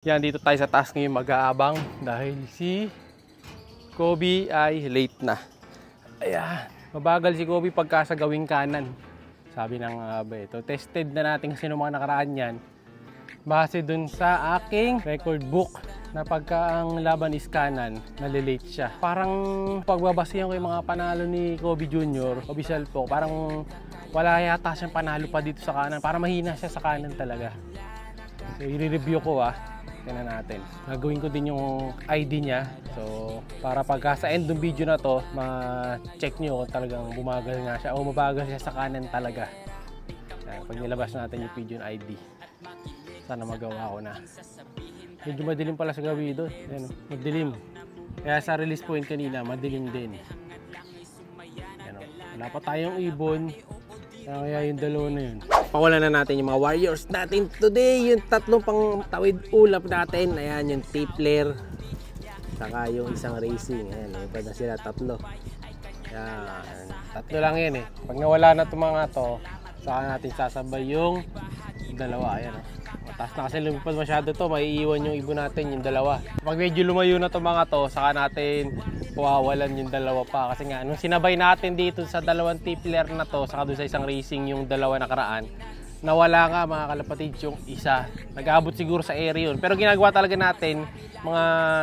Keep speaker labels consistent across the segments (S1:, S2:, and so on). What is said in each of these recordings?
S1: Yan, dito tayo sa taas ngayon mag-aabang dahil si Kobe ay late na. Ayan, mabagal si Kobe pagka sa gawing kanan. Sabi ng ito, tested na natin kasi nung mga nakaraan yan. Base dun sa aking record book na pagka ang laban is kanan, nalilate siya. Parang pagbabasihan ko yung mga panalo ni Kobe Jr. o Bisal po, parang wala yata siyang panalo pa dito sa kanan. Parang mahina siya sa kanan talaga. So, i-review ko tingnan natin. Gagawin ko din yung ID niya. So, para pagka sa end ng video na to, ma-check nyo kung talagang bumagal nga siya o mabagal siya sa kanan talaga. Ayan, pag nilabas natin yung video ng ID. Sana magawa ko na. Medyo madilim pala sa gabi doon. Ayan, madilim. Kaya sa release point kanina, madilim din. Ayan, wala pa tayong ibon. Kaya yung dalawa na yun. Pawalan na natin yung mga warriors natin today. Yung tatlong pang tawid ulap natin. Ayan, yung tipler. Saka yung isang racing. Ayan, ipad na sila tatlo. Ayan, tatlo lang yan eh. Pag nawala na itong mga to, saka natin sasabay yung dalawa. Ayan o. Mataas na kasi lumipad masyado to. Maiiwan yung ibon natin, yung dalawa. Pag medyo lumayo na itong mga to, saka natin pawawalan yung dalawa pa. Kasi nga, nung sinabay natin dito sa dalawang tipler na to, saka doon sa isang racing yung dalawa nakaraan, nawala nga mga kalapatid yung isa. Nag-aabot siguro sa area yun. Pero ginagawa talaga natin mga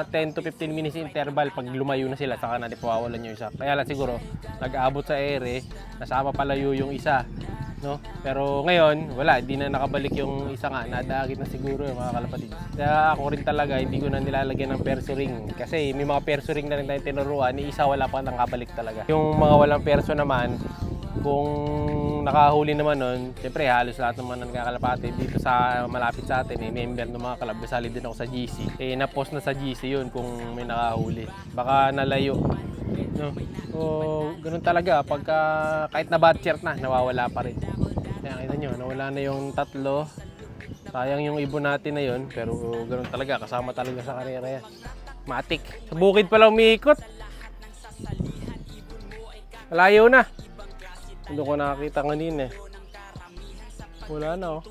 S1: 10 to 15 minutes interval pag lumayo na sila, saka natin pawawalan yung isa. Kaya lang siguro, nag-aabot sa area, nasama palayo yung isa. No? Pero ngayon, wala, hindi na nakabalik yung isa nga, nadagit na siguro mga kalapatid. Kaya ako rin talaga, hindi ko na nilalagyan ng perso ring. Kasi may mga perso ring na rin tayong tinuruan, ni isa wala pa nakabalik talaga. Yung mga walang perso naman, kung nakahuli naman nun, siyempre halos lahat naman ng kakalapatid dito sa malapit sa atin, member ng mga kalab. Kasali din ako sa GC. Na-post na sa GC yun kung may nakahuli. Baka nalayo. No? So, ganun talaga. Pagka kahit na bad shirt na, nawawala pa rin. Kaya kita nyo, nawala na yung tatlo. Sayang yung ibon natin na yun. Pero ganun talaga, kasama talaga sa karera yan. Matik. Sa bukid pala umiikot. Malayo na. Hindi ko nakakita kanina eh. Wala na oh.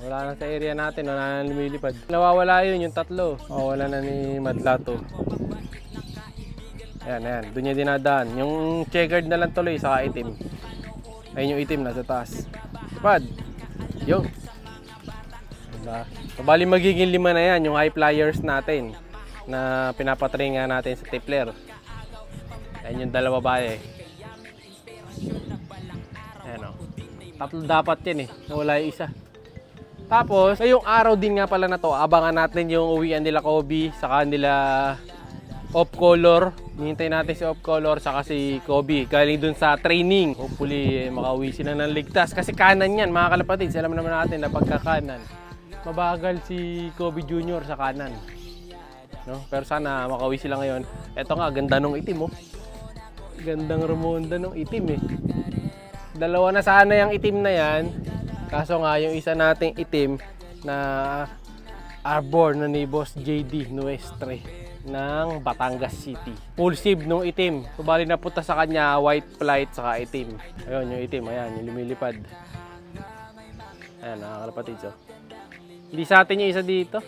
S1: Wala na sa area natin. Wala na lumilipad. Nawawala yun yung tatlo. Wala na ni Madlato. Ayan, ayan. Doon niya dinadaan. Yung checkered na lang tuloy, saka itim. Ayun yung itim, nasa taas. Pad. Yo. Diba? So, bali magiging 5 na yan, yung high flyers natin. Na pinapatry nga natin sa tipler. Ayan yung dalawa bali. Ayan o. Tatlo dapat yan eh. Nawala yung isa. Tapos, ngayong araw din nga pala na to, abangan natin yung uwian nila Kobe, saka nila off color. Hintay natin si off color saka si Kobe galing dun sa training. Hopefully makauwi sila ng ligtas kasi kanan yan mga kalapatid. Alam naman natin na pagkakanan mabagal si Kobe Jr. sa kanan, no? Pero sana makauwi sila ngayon. Eto nga, ganda nung itim oh. Gandang remonda nung itim eh. Dalawa na sana yung itim na yan. Kaso nga yung isa nating itim na arbor na ni Boss JD Nuestre ng Batangas City. Full sieve nung itim. So, bali napunta sa kanya white flight saka itim. Ayun yung itim, ayan yung lumilipad. Ayan nakakalapatid so. Hindi sa atin yung isa dito.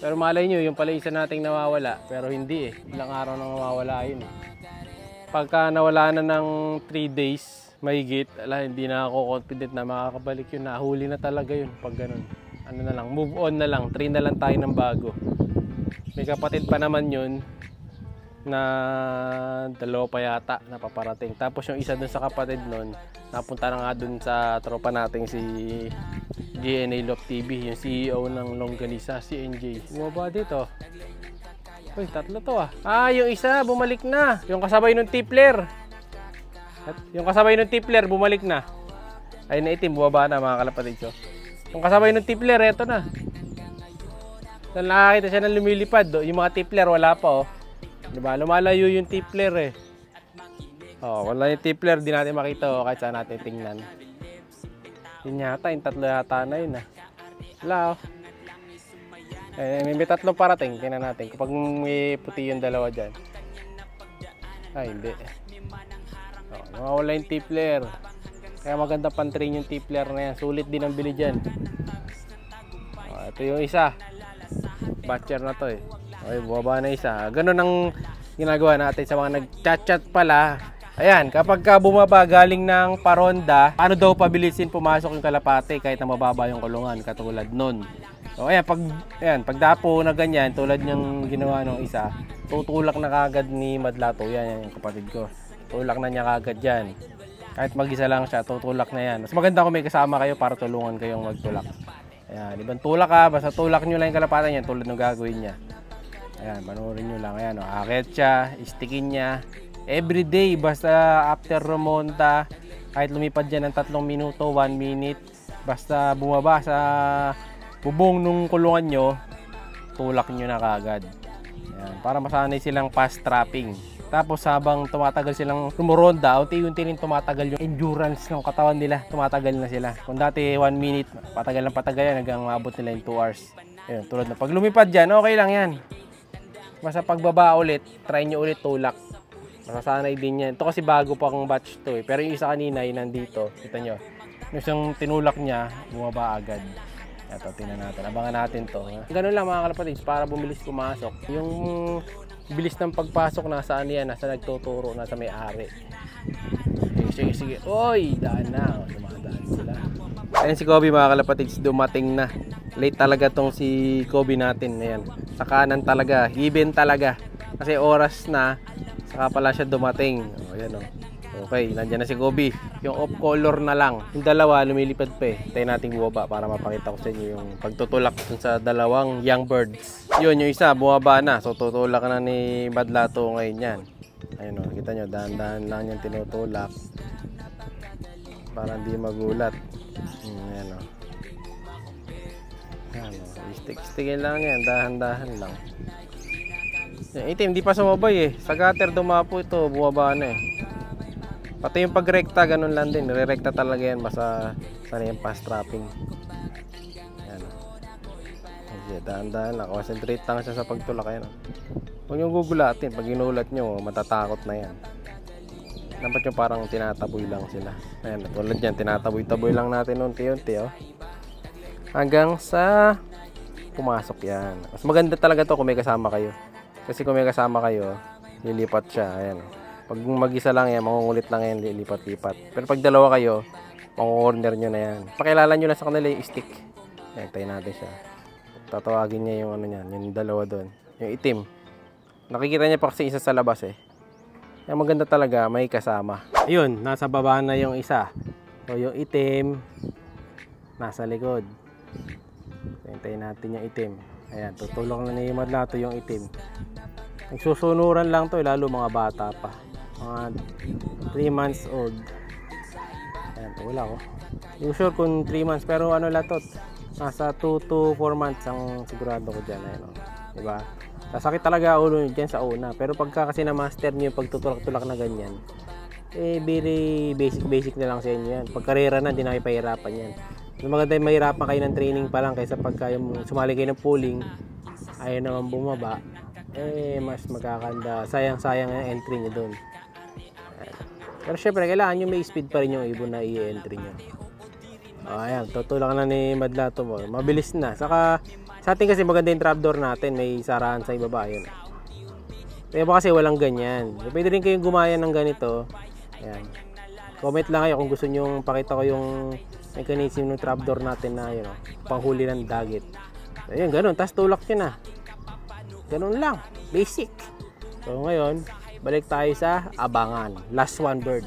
S1: Pero malay nyo yung pala isa nating nawawala. Pero hindi eh. Ilang araw nang nawawala yun eh. Pagka nawala na ng 3 days mahigit, hindi na ako confident na makakabalik yun. Nahuli na talaga yun pag ganun. Ano na lang, move on na lang. Try na lang tayo ng bago. May kapatid pa naman yun na dalawa pa yata na paparating. Tapos yung isa dun sa kapatid nun, napunta na nga dun sa tropa nating si GNA Love TV, yung CEO ng Longganisa, si NJ. Bumaba dito. Uy, tatlo to ah. Yung isa, bumalik na. Yung kasabay ng tipler. Yung kasabay ng tipler, bumalik na. Ay na itim, bumaba na mga kalapatid ko. Yung kasabay ng tipler, eto na. Nakakita siya ng lumilipad. Yung mga tipler, wala pa oh. Diba? Lumalayo yung tipler eh. Wala yung tipler, di natin makita oh, kahit saan natin tingnan. Yun yata, yung tatlo yata na yun ah. Wala oh. May tatlong parating, tingnan natin. Kapag may puti yung dalawa dyan. Hindi. Mawawala yung tipler. Kaya maganda pan-train yung tipler na yan. Sulit din ang bili dyan. Ito yung isa. batcher na to eh. Okay, bumaba na isa. Ganun ang ginagawa natin sa mga nag-chat-chat pala. Ayan, kapag ka bumaba galing ng paronda, paano daw pabilisin pumasok yung kalapate kahit na mababa yung kulungan, katulad nun. So ayan, pag dapo na ganyan, tulad yung ginawa ng isa, tutulak na kagad ni Madlato. Yan yung kapatid ko. Tulak na niya kagad yan. Kahit mag-isa lang siya, tutulak na yan. Mas maganda kung may kasama kayo para tulungan kayong magtulak. Ayan, ibang tulak ka, basta tulak nyo lang yung kalapatan niya tulad ng gagawin niya. Ayan, panoorin nyo lang. Ayan, akit siya, istikin niya. Everyday, basta after remonta, kahit lumipad dyan ng 3 minuto, 1 minute, basta bumaba sa bubong nung kulungan nyo, tulak nyo na kagad. Ayan, para masanay silang fast trapping. Tapos habang tumatagal silang tumuronda, unti-unti rin tumatagal yung endurance ng katawan nila. Tumatagal na sila. Kung dati 1 minute, patagal ng patagal yan hanggang maabot nila yung 2 hours. Ayun, tulad na pag lumipad dyan, okay lang yan. Basta pagbaba ulit, try nyo ulit tulak. Masasanay din yan. Ito kasi bago pa akong batch to eh. Pero yung isa kanina, yung nandito, kita nyo. Yung isang tinulak niya, bumaba agad. Ito, tingnan natin. Abangan natin to. Ganun lang mga kalapatids, para bumilis pumasok. Yung bilis ng pagpasok, nasaan yan? Nasa nagtuturo, nasa may-ari. Sige. Oy, daan na. Dumadaan sila. Ayan si Kobe mga kalapatids, dumating na. Late talaga tong si Kobe natin. Ayan. Sa kanan talaga, given talaga. Kasi oras na, saka pala siya dumating. O, ayan o. Okay, nandiyan na si Kobe. Yung off color na lang. Yung dalawa, lumilipad pa eh. Tayo nating bumaba para mapakita ko sa inyo yung pagtutulak sa dalawang young birds. Yun, yung isa, bumaba na. So, tutulak na ni Madlato ngayon yan. Ayun o, kita nyo, dahan-dahan lang yung tinutulak. Para hindi magulat. Ayan o. Ayan o, stick-stickin lang yan, dahan-dahan lang. Yung itim, hindi pa sumabay eh. Sa gutter dumapo ito, bumaba na eh. Pati yung pagrekta, ganun lang din. Re-rekta talaga yan, basta sana yung fast trapping. Ayan o. Okay, dahan-dahan lang. Concentrate lang siya sa pagtulak. Ayan o. Huwag yung gugulatin. Pag inulat nyo, matatakot na yan. Dapat yung parang tinataboy lang sila. Ayan, tulad yan, tinataboy-taboy lang natin unti-unti oh. Hanggang sa pumasok yan. Mas maganda talaga to kung may kasama kayo. Kasi kung may kasama kayo, lilipat siya. Ayan. Pag mag-isa lang yan, mangungulit lang yan, lilipat-lipat. Pero pag dalawa kayo, mangu-corner nyo na yan. Pakilala nyo lang sa kanila yung stick. Ayan, tayo natin siya. Tatawagin niya yung ano niyan, yung dalawa doon. Yung itim. Nakikita niya pa kasi isa sa labas eh. Yung maganda talaga, may kasama. Ayun, nasa baba na yung isa. So, yung itim, nasa likod. Hintayin natin yung itim. Ayan, tutulong na ni Madlato yung itim. Nagsusunuran lang to, lalo mga bata pa. Mga 3 months old. Ayan, wala ko. Hindi sure kung 3 months, pero ano lang to, nasa 2 to 4 months ang sigurado ko dyan. Ayan, diba? Sasakit talaga ulo nyo dyan sa una. Pero pagka kasi na-master nyo yung pagtutulak-tulak na ganyan, eh, very basic na lang sa inyo yan. Pag karera na, hindi na kayo pahirapan yan. So, maganda yung mahirapan kayo ng training pa lang kaysa pagka yung sumali kayo ng pooling, ayaw naman bumaba, eh, mas magkakanda. Sayang-sayang ang entry nyo doon. Pero syempre, kailangan nyo may speed pa rin yung ibon na i-entry nyo. Ayan, tutulak na ni Madlato mo. Mabilis na. Saka, sa atin kasi maganda yung trapdoor natin. May sarahan sa ibaba. Yun. Pero kasi walang ganyan. So, pwede rin kayong gumaya ng ganito. Ayan. Comment lang kayo kung gusto nyo pakita ko yung mechanism ng trapdoor natin na yun, panghuli ng dagit. Ayan, ganun. Tapos tulak nyo na. Ganun lang. Basic. So, ngayon, balik tayo sa abangan. Last one bird.